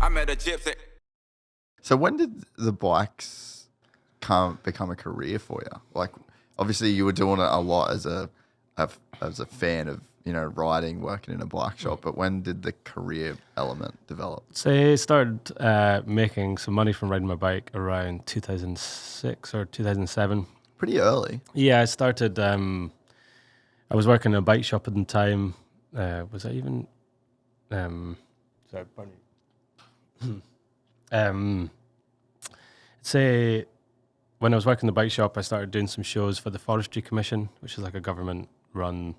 I met a gypsy. So when did the bikes become a career for you? Like, obviously you were doing it a lot as a fan of, you know, riding, working in a bike shop, but when did the career element develop? So I started making some money from riding my bike around 2006 or 2007. Pretty early. Yeah, I started, I was working in a bike shop at the time. Was I even, sorry, pardon. Say when I was working in the bike shop, I started doing some shows for the Forestry Commission, which is like a government-run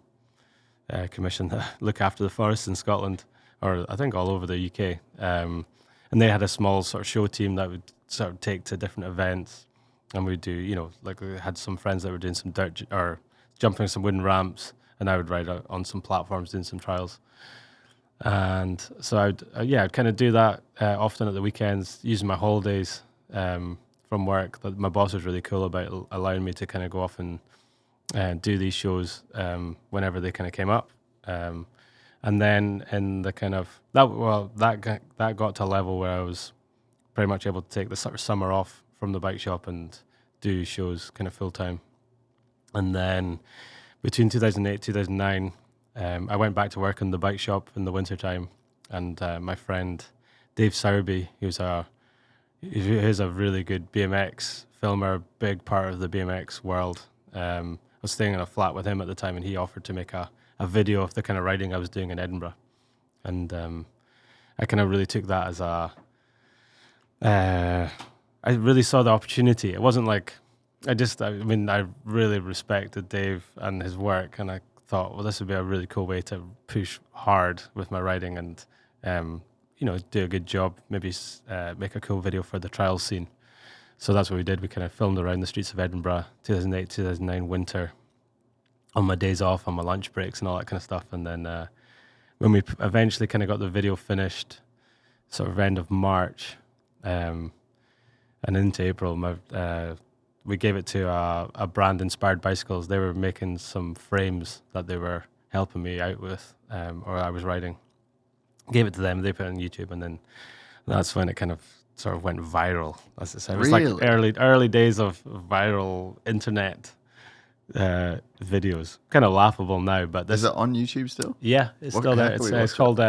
commission that look after the forests in Scotland, or I think all over the UK. And they had a small sort of show team that would sort of take to different events, and we'd do, you know, like we had some friends that were doing some dirt or jumping some wooden ramps, and I would ride out on some platforms doing some trials. And so I'd kind of do that often at the weekends, using my holidays from work. My boss was really cool about allowing me to kind of go off and do these shows whenever they kind of came up. And then in the kind of that got to a level where I was pretty much able to take the sort of summer off from the bike shop and do shows kind of full time. And then between 2008 2009. I went back to work in the bike shop in the wintertime, and my friend Dave Sowerby, who's a really good BMX filmer, big part of the BMX world. I was staying in a flat with him at the time, and he offered to make a video of the kind of riding I was doing in Edinburgh. And I kind of really took that as I really saw the opportunity. It wasn't like, I really respected Dave and his work, and I thought, well, this would be a really cool way to push hard with my riding and, do a good job, maybe make a cool video for the trial scene. So that's what we did. We kind of filmed around the streets of Edinburgh, 2008, 2009 winter, on my days off, on my lunch breaks and all that kind of stuff. And then when we eventually kind of got the video finished, sort of end of March and into April, we gave it to a brand, Inspired Bicycles. They were making some frames that they were helping me out with, or I was riding. Gave it to them, they put it on YouTube, and then that's when it kind of sort of went viral. As I said, it was like early days of viral internet videos. Kind of laughable now, but is it on YouTube still? Yeah, it's still there. It's called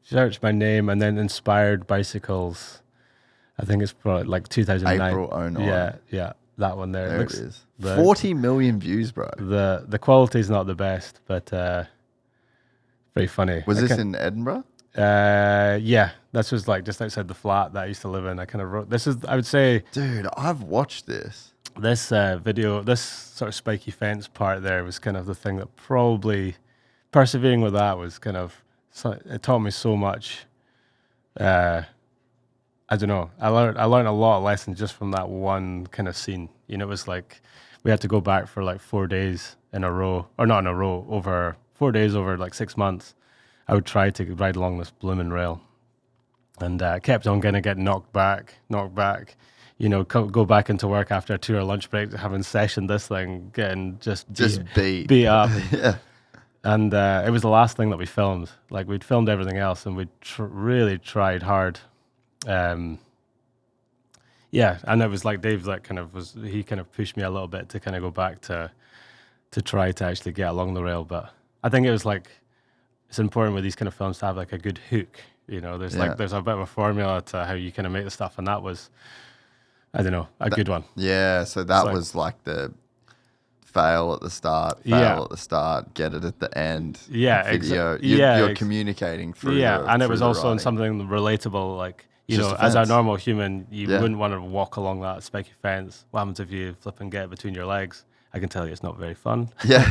search my name and then Inspired Bicycles. I think it's probably like 2009. April 09. Yeah, that one there. There it is. 40 million views, bro. The quality's not the best, but pretty funny. Was this in Edinburgh? Yeah, this was like just outside the flat that I used to live in. I kind of wrote, this is, I would say... Dude, I've watched this. This video, this sort of spiky fence part there was kind of the thing that probably, persevering with that was kind of, it taught me so much. I don't know. I learned a lot of lessons just from that one kind of scene. You know, it was like we had to go back for like 4 days in a row, or not in a row, over 4 days over like 6 months. I would try to ride along this blooming rail, and kept on gonna get knocked back. You know, go back into work after a 2 hour lunch break, having sessioned this thing, getting just beat up. Yeah. And it was the last thing that we filmed. Like we'd filmed everything else, and we really tried hard. Yeah, and it was like Dave he kind of pushed me a little bit to kind of go back to try to actually get along the rail. But I think it was like, it's important with these kind of films to have like a good hook. You know, there's a bit of a formula to how you kind of make the stuff, and that was, I don't know, a good one. Yeah, so that was like the fail at the start, at the start, get it at the end. Yeah, video. You're communicating through. Yeah, and it was also in something relatable, like, you know, as a normal human, you wouldn't want to walk along that spiky fence. What happens if you flip and get it between your legs? I can tell you it's not very fun. Yeah,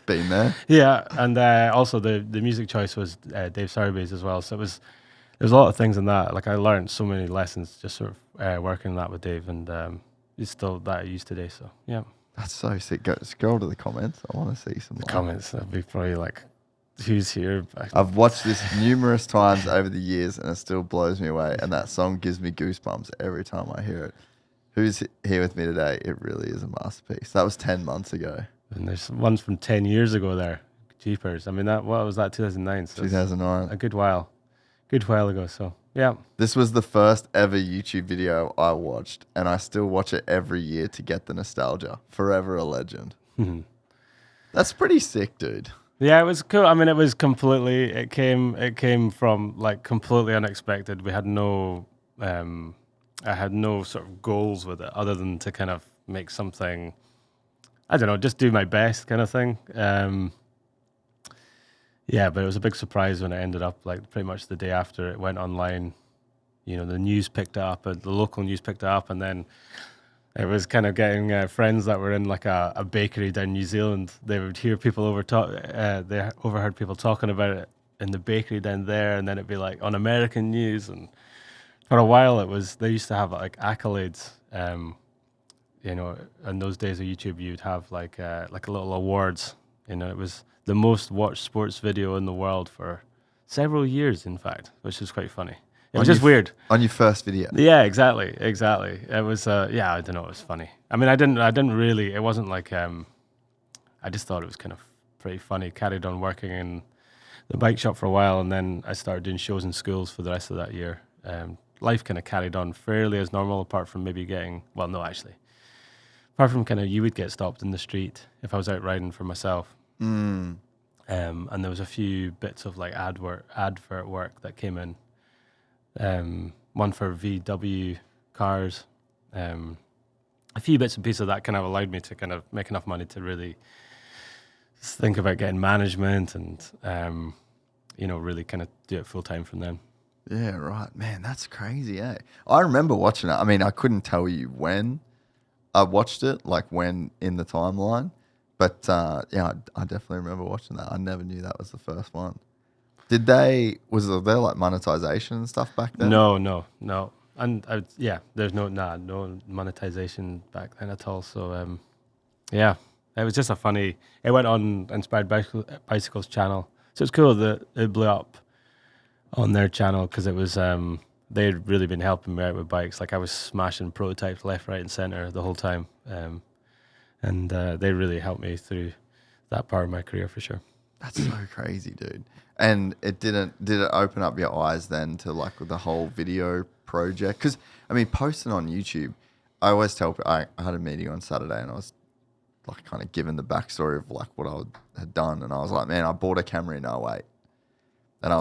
been there. Yeah, and also the music choice was Dave Sowerby's as well. So there's a lot of things in that. Like I learned so many lessons just sort of working on that with Dave, and it's still that I use today. So yeah, that's so sick. Scroll to the comments. I want to see some comments. That'd be probably like, who's here? I've watched this numerous times over the years, and it still blows me away. And that song gives me goosebumps every time I hear it. Who's here with me today? It really is a masterpiece. That was 10 months ago. And there's ones from 10 years ago there. Jeepers. I mean, what was that, 2009? So 2009. a good while ago. So Yeah. This was the first ever YouTube video I watched, and I still watch it every year to get the nostalgia. Forever a legend. That's pretty sick, dude. Yeah, it was cool. I mean, it was completely. It came from like completely unexpected. We had no. I had no sort of goals with it other than to kind of make something. I don't know, just do my best kind of thing. Yeah, but it was a big surprise when it ended up like pretty much the day after it went online. You know, the news picked it up, the local news picked it up, and then it was kind of getting friends that were in like a bakery down New Zealand. They would hear people they overheard people talking about it in the bakery down there, and then it'd be like on American news. And for a while, they used to have like accolades. You know, in those days of YouTube, you'd have like a little awards. You know, it was the most watched sports video in the world for several years, in fact, which is quite funny. It was just weird. On your first video. Yeah, exactly. It was, yeah, I don't know. It was funny. I mean, I didn't really. It wasn't like. I just thought it was kind of pretty funny. Carried on working in the bike shop for a while, and then I started doing shows in schools for the rest of that year. Life kind of carried on fairly as normal, apart from maybe apart from kind of you would get stopped in the street if I was out riding for myself. And there was a few bits of like advert work that came in. One for VW cars. A few bits and pieces of that kind of allowed me to kind of make enough money to really think about getting management and, you know, really kind of do it full time from then. Yeah, right. Man, that's crazy, eh? I remember watching it. I mean, I couldn't tell you when I watched it, like when in the timeline. But yeah, I definitely remember watching that. I never knew that was the first one. Was there like monetization and stuff back then? No. And there's no monetization back then at all. So yeah, it was just it went on Inspired Bicycles channel. So it's cool that it blew up on their channel because it was, they'd really been helping me out with bikes. Like I was smashing prototypes left, right and center the whole time. And they really helped me through that part of my career for sure. That's so crazy, dude. And did it open up your eyes then to like the whole video project? Because I mean, posting on YouTube, I always tell people, I had a meeting on Saturday and I was like kind of given the backstory of like what I had done. And I was like, man, I bought a Camry in '08. And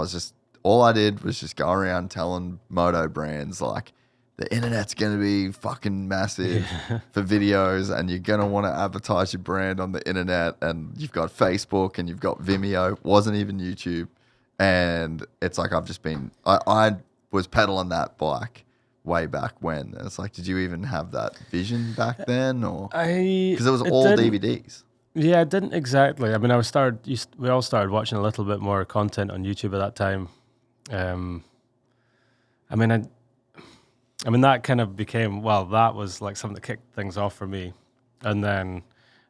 all I did was just go around telling moto brands like, the internet's going to be fucking massive for videos and you're going to want to advertise your brand on the internet, and you've got Facebook and you've got Vimeo, wasn't even YouTube. And it's like I was pedaling that bike way back when. And it's like, did you even have that vision back then? Or because it was all DVDs. Yeah, it didn't exactly. I mean, we all started watching a little bit more content on YouTube at that time. I mean, that kind of became, that was like something that kicked things off for me. And then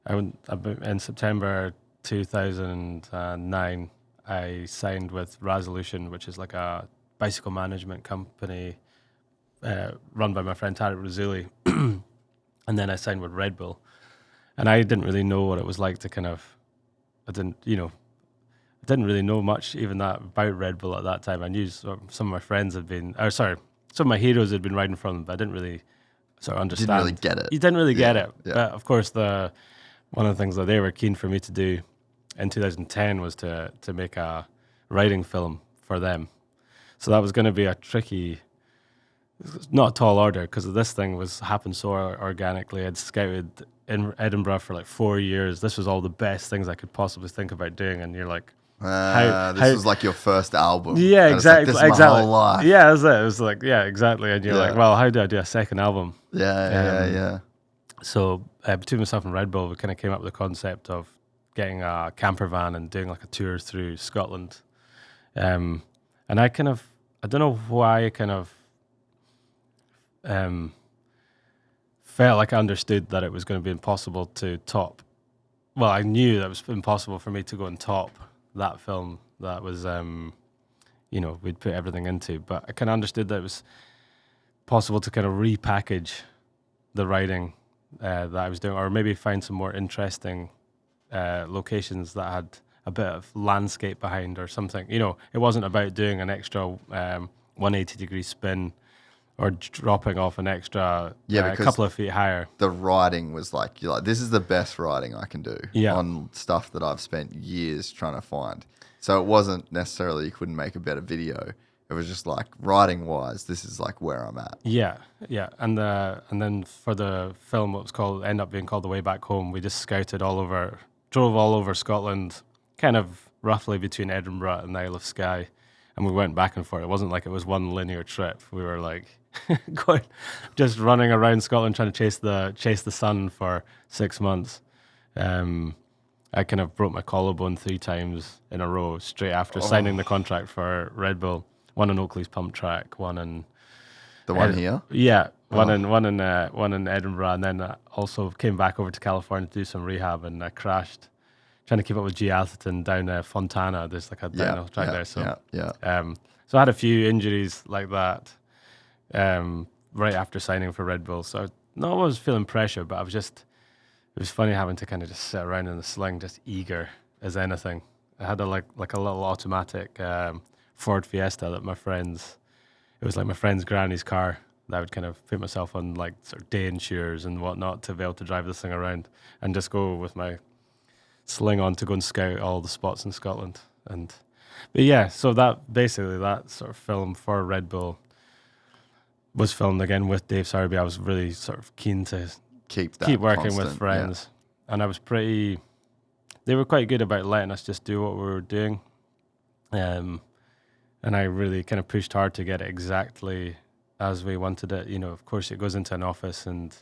in September 2009, I signed with Resolution, which is like a bicycle management company run by my friend Tarek Razuli. And then I signed with Red Bull. And I didn't really know what it was like to I didn't really know much even that about Red Bull at that time. I knew some of my friends some of my heroes had been riding from them, but I didn't really sort of understand. Didn't really get it. You didn't really get it. Yeah. But of course, one of the things that they were keen for me to do in 2010 was to make a riding film for them. So that was going to be a tricky, not a tall order, because this thing happened so organically. I'd scouted in Edinburgh for like 4 years. This was all the best things I could possibly think about doing, and you're like, this was like your first album. Yeah, exactly. Like, this is my whole life. Yeah, that's it. It was like, yeah, exactly. And you're like, well, how do I do a second album? Yeah. So between myself and Red Bull, we kind of came up with the concept of getting a camper van and doing like a tour through Scotland. And I don't know why I kind of felt like I understood that it was going to be impossible to top. Well, I knew that it was impossible for me to go and top that film that was, we'd put everything into. But I kind of understood that it was possible to kind of repackage the writing that I was doing, or maybe find some more interesting locations that had a bit of landscape behind or something. You know, it wasn't about doing an extra 180-degree spin or dropping off an extra a because couple of feet higher. the riding was like, you're like, this is the best riding I can do Yeah. on stuff that I've spent years trying to find. So it wasn't necessarily you couldn't make a better video. It was just like riding wise, this is like where I'm at. Yeah, and then for the film, what was called ended up being called The Way Back Home. We just drove all over Scotland, kind of roughly between Edinburgh and the Isle of Skye, and we went back and forth. It wasn't like it was one linear trip. We were like just running around Scotland trying to chase the sun for 6 months. I kind of broke my collarbone 3 times in a row straight after signing the contract for Red Bull. One in Oakley's pump track, one in The one here? Yeah, one in Edinburgh, and then also came back over to California to do some rehab, and I crashed trying to keep up with G Atherton down Fontana. There's like a downhill track there, so so I had a few injuries like that right after signing for Red Bull. So I was feeling pressure, but it was funny having to kind of just sit around in the sling, just eager as anything. I had a little automatic Ford Fiesta that my friend's granny's car that I would kind of put myself on like sort of day insurers and whatnot to be able to drive this thing around and just go with my sling on to go and scout all the spots in Scotland. But yeah, so that sort of film for Red Bull was filmed again with Dave Sowerby. I was really sort of keen to keep working with friends, and they were quite good about letting us just do what we were doing. And I really kind of pushed hard to get it exactly as we wanted it. You know, of course, it goes into an office and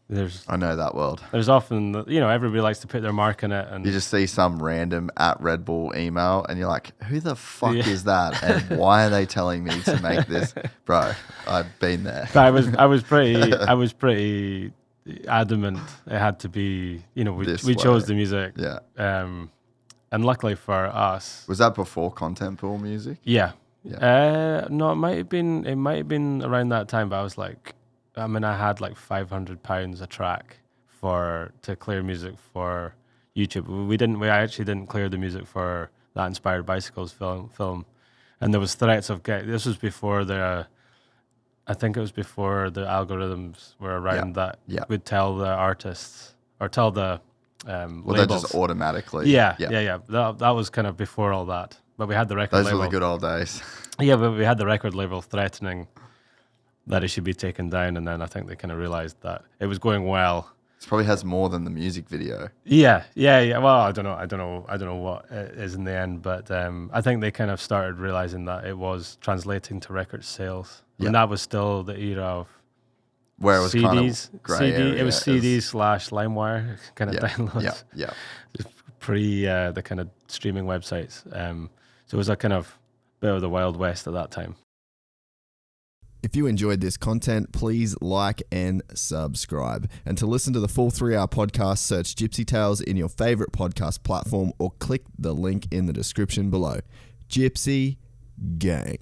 I know that world. There's often, everybody likes to put their mark on it. And you just see some random @Red Bull email and you're like, who the fuck is that? And why are they telling me to make this? Bro, I've been there. But I was pretty adamant it had to be, we chose the music. Yeah. And luckily for us, was that before Content Pool music? Yeah. No, it might have been around that time. But I was like, I had like £500 a track to clear music for YouTube. We actually didn't clear the music for that Inspired Bicycles film, and there was threats of this was before I think it was before the algorithms were around that would tell the artists or tell the labels. That just automatically. Yeah. That was kind of before all that. But we had the record label. Those were the good old days. Yeah, but we had the record label threatening that it should be taken down, and then I think they kind of realized that it was going well. This probably has more than the music video. Yeah. Well, I don't know what it is in the end, but I think they kind of started realizing that it was translating to record sales. And that was still the era of where it was CDs, kind of grey area. It was CDs / LimeWire kind of downloads. Yeah. Pre the kind of streaming websites. So it was a kind of bit of the Wild West at that time. If you enjoyed this content, please like and subscribe. And to listen to the full 3-hour podcast, search Gypsy Tales in your favorite podcast platform or click the link in the description below. Gypsy Gang.